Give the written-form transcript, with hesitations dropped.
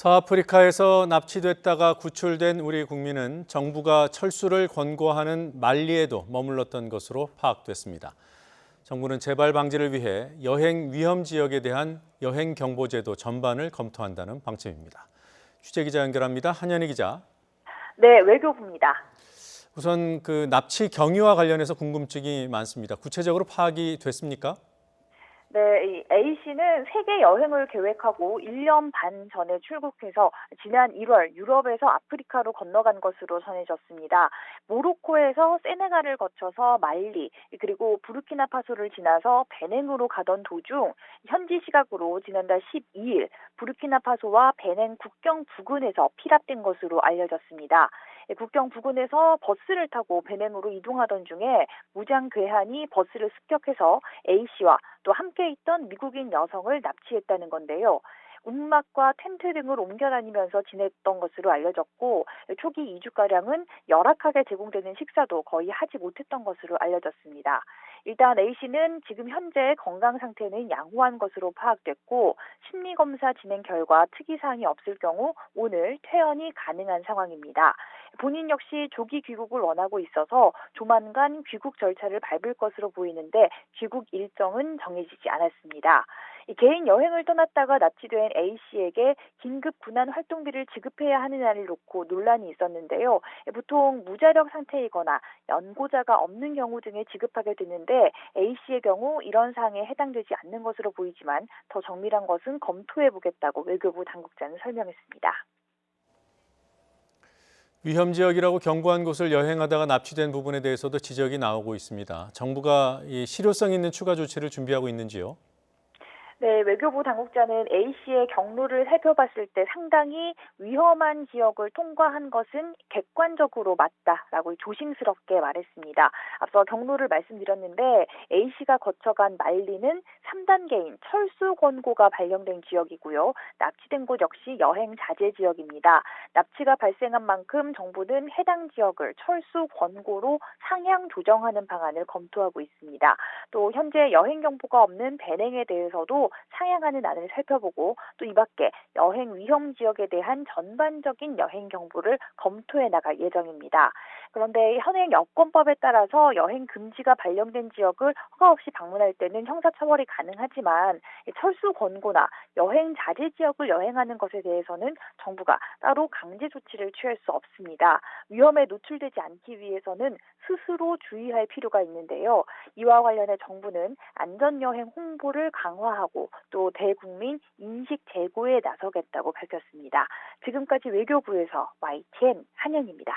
서아프리카에서 납치됐다가 구출된 우리 국민은 정부가 철수를 권고하는 말리에도 머물렀던 것으로 파악됐습니다. 정부는 재발 방지를 위해 여행 위험 지역에 대한 여행 경보 제도 전반을 검토한다는 방침입니다. 취재기자 연결합니다. 한현희 기자. 네, 외교부입니다. 우선 납치 경위와 관련해서 궁금증이 많습니다. 구체적으로 파악이 됐습니까? 네, 이 A씨는 세계 여행을 계획하고 1년 반 전에 출국해서 지난 1월 유럽에서 아프리카로 건너간 것으로 전해졌습니다. 모로코에서 세네갈을 거쳐서 말리, 그리고 부르키나파소를 지나서 베냉으로 가던 도중 현지 시각으로 지난달 12일 부르키나파소와 베냉 국경 부근에서 피랍된 것으로 알려졌습니다. 국경 부근에서 버스를 타고 베냉으로 이동하던 중에 무장 괴한이 버스를 습격해서 A씨와 또 함께 있던 미국인 여성을 납치했다는 건데요. 움막과 텐트 등을 옮겨 다니면서 지냈던 것으로 알려졌고 초기 2주가량은 열악하게 제공되는 식사도 거의 하지 못했던 것으로 알려졌습니다. 일단 A씨는 지금 현재 건강 상태는 양호한 것으로 파악됐고 심리검사 진행 결과 특이사항이 없을 경우 오늘 퇴원이 가능한 상황입니다. 본인 역시 조기 귀국을 원하고 있어서 조만간 귀국 절차를 밟을 것으로 보이는데 귀국 일정은 정해지지 않았습니다. 개인 여행을 떠났다가 납치된 A씨에게 긴급 군안 활동비를 지급해야 하는 날을 놓고 논란이 있었는데요. 보통 무자력 상태이거나 연고자가 없는 경우 등에 지급하게 되는데 A씨의 경우 이런 사항에 해당되지 않는 것으로 보이지만 더 정밀한 것은 검토해보겠다고 외교부 당국자는 설명했습니다. 위험 지역이라고 경고한 곳을 여행하다가 납치된 부분에 대해서도 지적이 나오고 있습니다. 정부가 이 실효성 있는 추가 조치를 준비하고 있는지요? 네, 외교부 당국자는 A씨의 경로를 살펴봤을 때 상당히 위험한 지역을 통과한 것은 객관적으로 맞다라고 조심스럽게 말했습니다. 앞서 경로를 말씀드렸는데 A씨가 거쳐간 말리는 3단계인 철수 권고가 발령된 지역이고요. 납치된 곳 역시 여행 자제 지역입니다. 납치가 발생한 만큼 정부는 해당 지역을 철수 권고로 상향 조정하는 방안을 검토하고 있습니다. 또 현재 여행 경보가 없는 베냉에 대해서도 상향하는 안을 살펴보고 또 이 밖에 여행 위험 지역에 대한 전반적인 여행 경보를 검토해 나갈 예정입니다. 그런데 현행 여권법에 따라서 여행 금지가 발령된 지역을 허가 없이 방문할 때는 형사처벌이 가능하지만 철수 권고나 여행 자제 지역을 여행하는 것에 대해서는 정부가 따로 강제 조치를 취할 수 없습니다. 위험에 노출되지 않기 위해서는 스스로 주의할 필요가 있는데요. 이와 관련해 정부는 안전여행 홍보를 강화하고 또 대국민 인식 제고에 나서겠다고 밝혔습니다. 지금까지 외교부에서 YTN 한현입니다.